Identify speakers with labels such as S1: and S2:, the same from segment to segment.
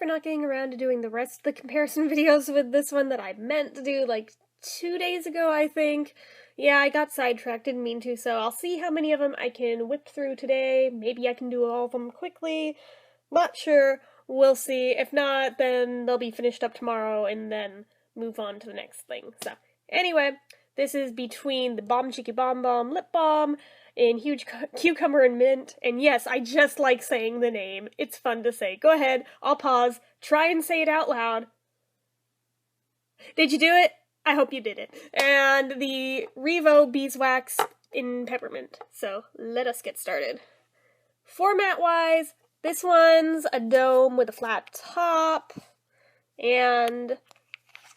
S1: not getting around to doing the rest of the comparison videos with this one that I meant to do like 2 days ago, I think. Yeah, I got sidetracked, didn't mean to, so I'll see how many of them I can whip through today. Maybe I can do all of them quickly. Not sure. We'll see. If not, then they'll be finished up tomorrow and then move on to the next thing. So, anyway, this is between the Balm Chicky Balm Balm Lip Balm in Huge Cucumber and Mint. And yes, I just like saying the name. It's fun to say. Go ahead, I'll pause. Try and say it out loud. Did you do it? I hope you did it. And the REVO Beeswax in Peppermint. So, let us get started. Format-wise, this one's a dome with a flat top, and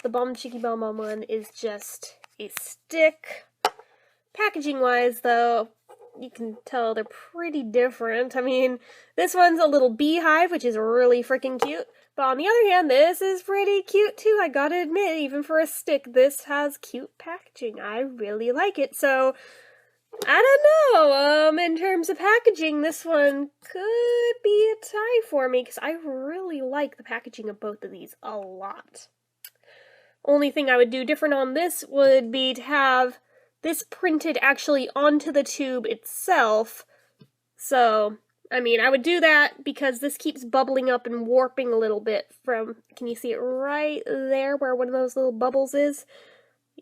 S1: the Balm Chicky Balm Balm one is just a stick. Packaging-wise, though, you can tell they're pretty different. I mean, this one's a little beehive, which is really freaking cute. But on the other hand, this is pretty cute too, I gotta admit, even for a stick, this has cute packaging. I really like it, so I don't know, in terms of packaging, this one could be a tie for me, because I really like the packaging of both of these a lot. Only thing I would do different on this would be to have this printed actually onto the tube itself, so I mean, I would do that because this keeps bubbling up and warping a little bit from, can you see it right there where one of those little bubbles is?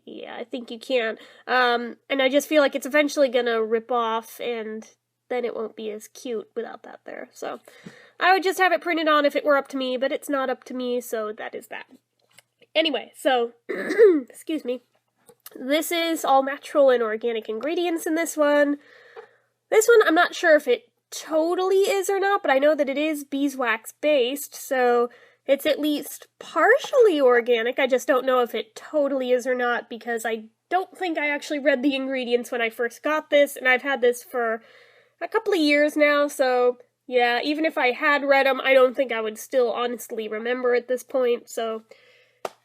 S1: Yeah, I think you can. And I just feel like it's eventually gonna rip off and then it won't be as cute without that there. So I would just have it printed on if it were up to me, but it's not up to me, so that is that. Anyway, so, excuse me. This is all natural and organic ingredients in this one. This one, I'm not sure if it totally is or not, but I know that it is beeswax based, so it's at least partially organic. I just don't know if it totally is or not, because I don't think I actually read the ingredients when I first got this, and I've had this for a couple of years now, so yeah, even if I had read them, I don't think I would still honestly remember at this point, so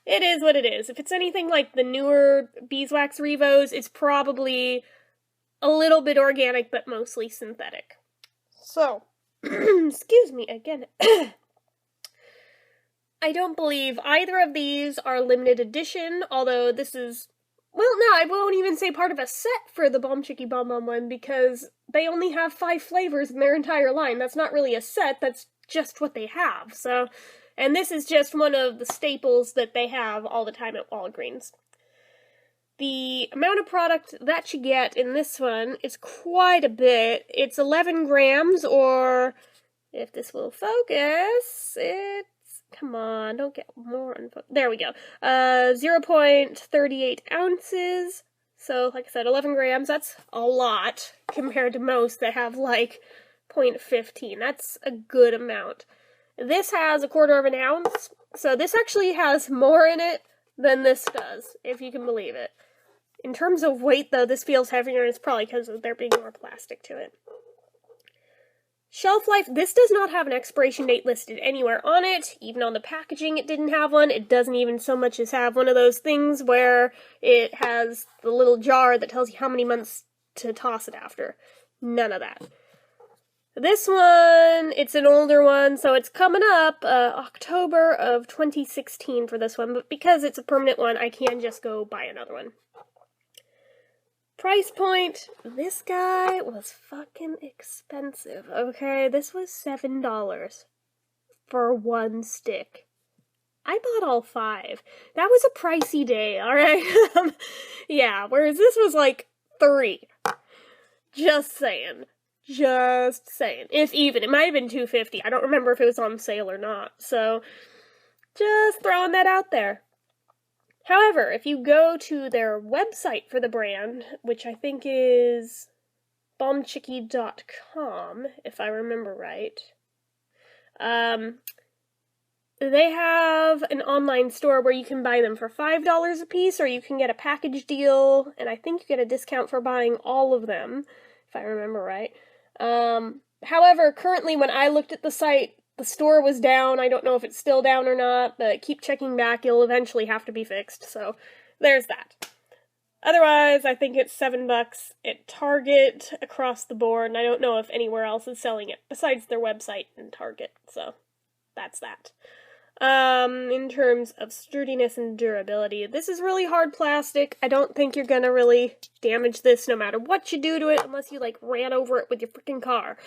S1: it is what it is. If it's anything like the newer beeswax Revos, it's probably a little bit organic, but mostly synthetic. So, excuse me again. I don't believe either of these are limited edition, although this is, well, no, I won't even say part of a set for the Balm Chicky Balm Balm one, because they only have 5 flavors in their entire line. That's not really a set, that's just what they have, so, and this is just one of the staples that they have all the time at Walgreens. The amount of product that you get in this one is quite a bit. It's 11 grams, or, if this will focus, it's, come on, don't get more unfocused. There we go. 0.38 ounces. So, like I said, 11 grams, that's a lot compared to most that have, like, 0.15. That's a good amount. This has 1/4 ounce, so this actually has more in it than this does, if you can believe it. In terms of weight, though, this feels heavier, and it's probably because of there being more plastic to it. Shelf life, this does not have an expiration date listed anywhere on it. Even on the packaging, it didn't have one. It doesn't even so much as have one of those things where it has the little jar that tells you how many months to toss it after. None of that. This one, it's an older one, so it's coming up October of 2016 for this one, but because it's a permanent one, I can just go buy another one. Price point, this guy was fucking expensive, okay? This was $7 for one stick. I bought all 5. That was a pricey day, alright? Yeah, whereas this was like 3. Just saying. Just saying. If even. It might have been $2.50. I don't remember if it was on sale or not, so just throwing that out there. However, if you go to their website for the brand, which I think is balmchicky.com, if I remember right, they have an online store where you can buy them for $5 a piece, or you can get a package deal, and I think you get a discount for buying all of them, if I remember right. However, currently when I looked at the site, the store was down. I don't know if it's still down or not, but keep checking back. It'll eventually have to be fixed, so there's that. Otherwise, I think it's $7 at Target across the board, and I don't know if anywhere else is selling it besides their website and Target, so that's that. in terms of sturdiness and durability. This is really hard plastic. I don't think you're gonna really damage this no matter what you do to it, unless you, like, ran over it with your freaking car.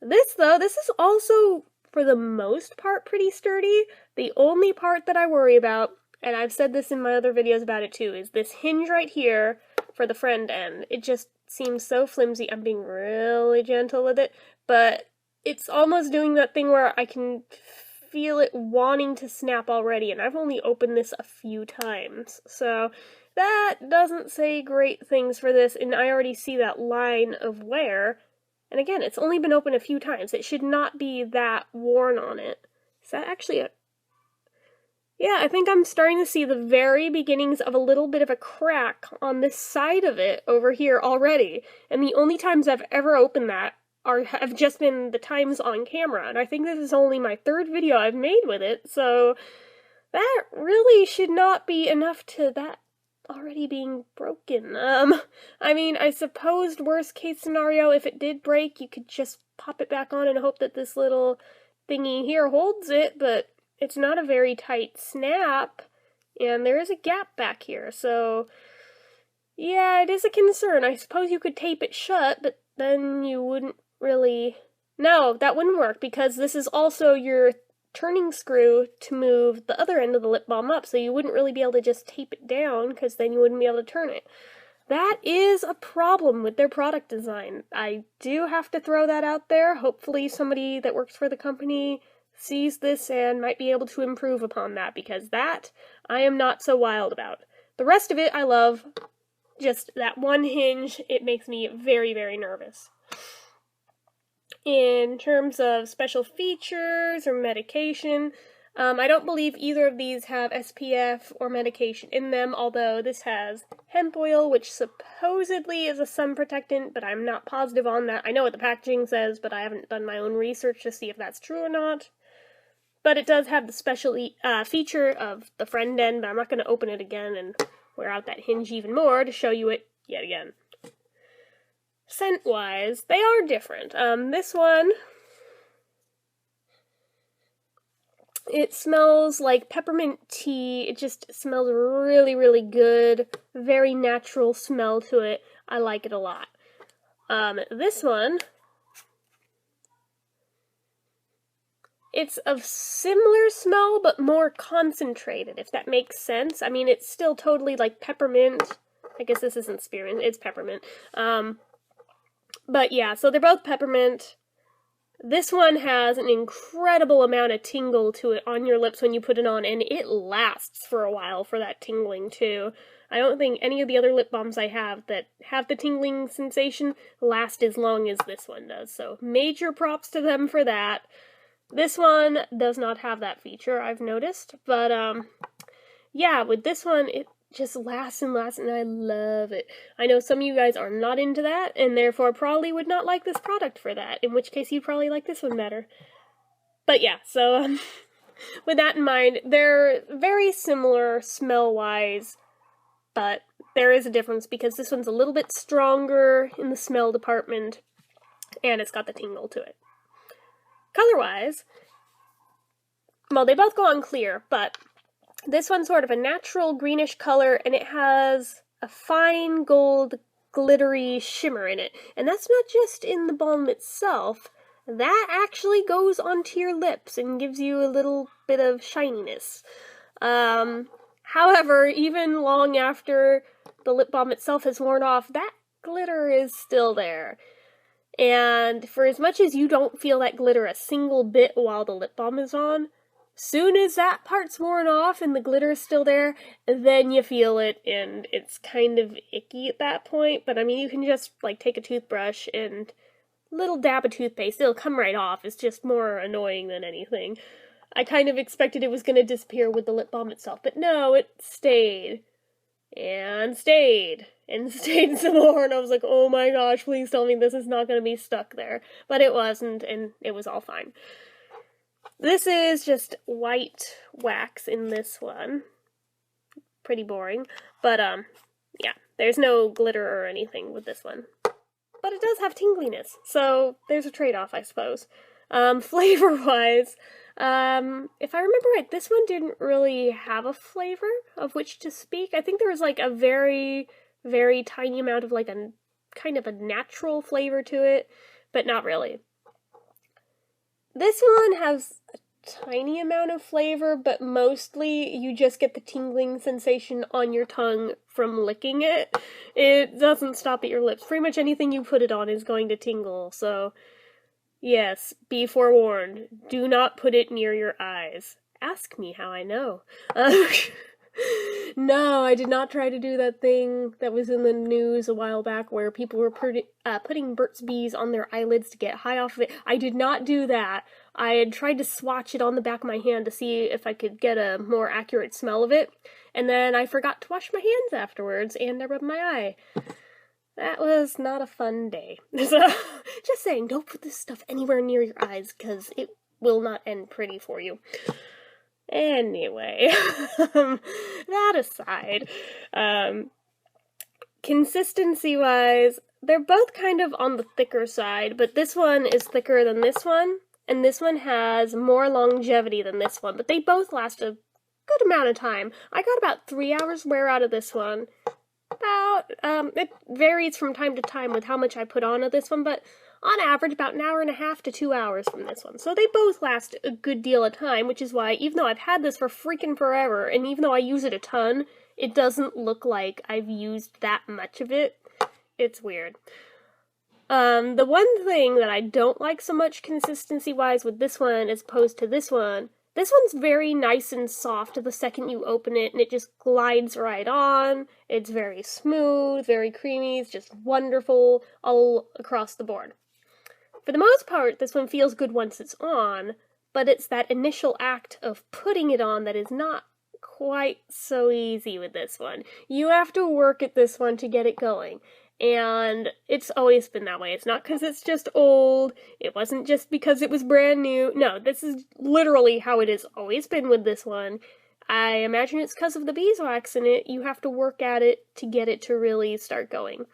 S1: This, though, this is also, for the most part, pretty sturdy. The only part that I worry about, and I've said this in my other videos about it too, is this hinge right here for the friend end. It just seems so flimsy. I'm being really gentle with it, but it's almost doing that thing where I can feel it wanting to snap already, and I've only opened this a few times, so that doesn't say great things for this, and I already see that line of wear. And again, it's only been open a few times. It should not be that worn on it. Is that actually a... Yeah, I think I'm starting to see the very beginnings of a little bit of a crack on this side of it over here already. And the only times I've ever opened that have just been the times on camera. And I think this is only my third video I've made with it, so that really should not be enough to that already being broken. I mean, I suppose worst case scenario, if it did break, you could just pop it back on and hope that this little thingy here holds it, but it's not a very tight snap, and there is a gap back here, so yeah, it is a concern. I suppose you could tape it shut, but then you wouldn't really... No, that wouldn't work, because this is also your turning screw to move the other end of the lip balm up, so you wouldn't really be able to just tape it down, because then you wouldn't be able to turn it. That is a problem with their product design. I do have to throw that out there. Hopefully somebody that works for the company sees this and might be able to improve upon that, because that I am not so wild about. The rest of it I love. Just that one hinge, it makes me very, very nervous. In terms of special features or medication, I don't believe either of these have SPF or medication in them, although this has hemp oil, which supposedly is a sun protectant, but I'm not positive on that. I know what the packaging says, but I haven't done my own research to see if that's true or not. But it does have the special feature of the friend end, but I'm not going to open it again and wear out that hinge even more to show you it yet again. Scent-wise, they are different. This one, it smells like peppermint tea. It just smells really, really good. Very natural smell to it. I like it a lot. This one, it's of similar smell, but more concentrated, if that makes sense. I mean, it's still totally like peppermint. I guess this isn't spearmint, it's peppermint. But yeah, so they're both peppermint. This one has an incredible amount of tingle to it on your lips when you put it on, and it lasts for a while for that tingling too. I don't think any of the other lip balms I have that have the tingling sensation last as long as this one does, so major props to them for that. This one does not have that feature, I've noticed, but yeah, with this one, it just lasts and lasts, and I love it. I know some of you guys are not into that, and therefore probably would not like this product for that, in which case you'd probably like this one better. But yeah, so with that in mind, they're very similar smell-wise, but there is a difference because this one's a little bit stronger in the smell department, and it's got the tingle to it. Color-wise, well, they both go on clear, but this one's sort of a natural greenish color, and it has a fine gold glittery shimmer in it. And that's not just in the balm itself, that actually goes onto your lips and gives you a little bit of shininess. However, even long after the lip balm itself has worn off, that glitter is still there. And for as much as you don't feel that glitter a single bit while the lip balm is on, soon as that part's worn off and the glitter is still there, then you feel it, and it's kind of icky at that point. But I mean, you can just like take a toothbrush and a little dab of toothpaste, it'll come right off. It's just more annoying than anything. I kind of expected it was going to disappear with the lip balm itself, but no, it stayed. And stayed. And stayed some more, and I was like, oh my gosh, please tell me this is not going to be stuck there. But it wasn't, and it was all fine. This is just white wax in this one. Pretty boring. But, yeah, there's no glitter or anything with this one. But it does have tingliness, so there's a trade-off, I suppose. Flavor-wise, if I remember right, this one didn't really have a flavor of which to speak. I think there was like a very, very tiny amount of like a kind of a natural flavor to it, but not really. This one has a tiny amount of flavor, but mostly you just get the tingling sensation on your tongue from licking it. It doesn't stop at your lips. Pretty much anything you put it on is going to tingle, so yes, be forewarned. Do not put it near your eyes. Ask me how I know. No, I did not try to do that thing that was in the news a while back where people were putting Burt's Bees on their eyelids to get high off of it. I did not do that. I had tried to swatch it on the back of my hand to see if I could get a more accurate smell of it, and then I forgot to wash my hands afterwards, and I rubbed my eye. That was not a fun day. So, just saying, don't put this stuff anywhere near your eyes, because it will not end pretty for you. Anyway, that aside, consistency-wise, they're both kind of on the thicker side, but this one is thicker than this one, and this one has more longevity than this one, but they both last a good amount of time. I got about 3 hours wear out of this one. It varies from time to time with how much I put on of this one, but on average, about an hour and a half to 2 hours from this one. So they both last a good deal of time, which is why, even though I've had this for freaking forever, and even though I use it a ton, it doesn't look like I've used that much of it. It's weird. The one thing that I don't like so much consistency-wise with this one as opposed to this one's very nice and soft the second you open it, and it just glides right on. It's very smooth, very creamy, it's just wonderful all across the board. For the most part, this one feels good once it's on, but it's that initial act of putting it on that is not quite so easy with this one. You have to work at this one to get it going. And it's always been that way. It's not because it's just old. It wasn't just because it was brand new. No, this is literally how it has always been with this one. I imagine it's because of the beeswax in it. You have to work at it to get it to really start going.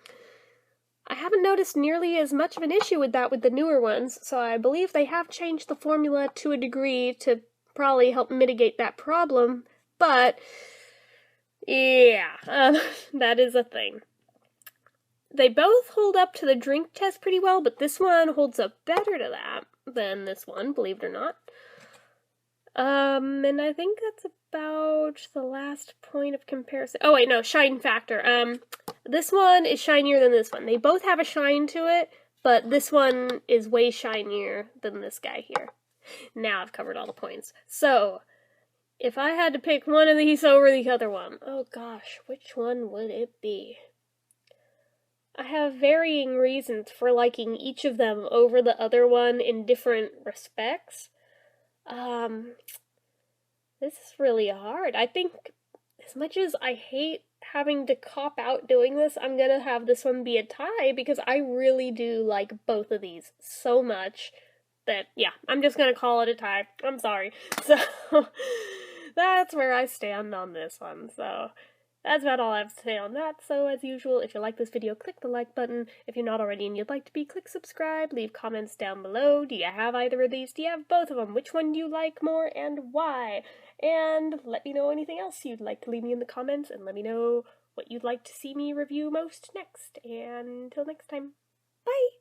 S1: I haven't noticed nearly as much of an issue with that with the newer ones, so I believe they have changed the formula to a degree to probably help mitigate that problem. But, yeah, that is a thing. They both hold up to the drink test pretty well, but this one holds up better to that than this one, believe it or not. And I think that's about the last point of comparison. Oh wait, no, shine factor. This one is shinier than this one. They both have a shine to it, but this one is way shinier than this guy here. Now I've covered all the points. So, if I had to pick one of these over the other one, oh gosh, which one would it be? I have varying reasons for liking each of them over the other one in different respects. This is really hard. I think as much as I hate having to cop out doing this, I'm gonna have this one be a tie because I really do like both of these so much that, yeah, I'm just gonna call it a tie. I'm sorry. So, that's where I stand on this one, so that's about all I have to say on that. So, as usual, if you like this video, click the like button. If you're not already and you'd like to be, click subscribe. Leave comments down below. Do you have either of these? Do you have both of them? Which one do you like more and why? And let me know anything else you'd like to leave me in the comments, and let me know what you'd like to see me review most next. And until next time, bye!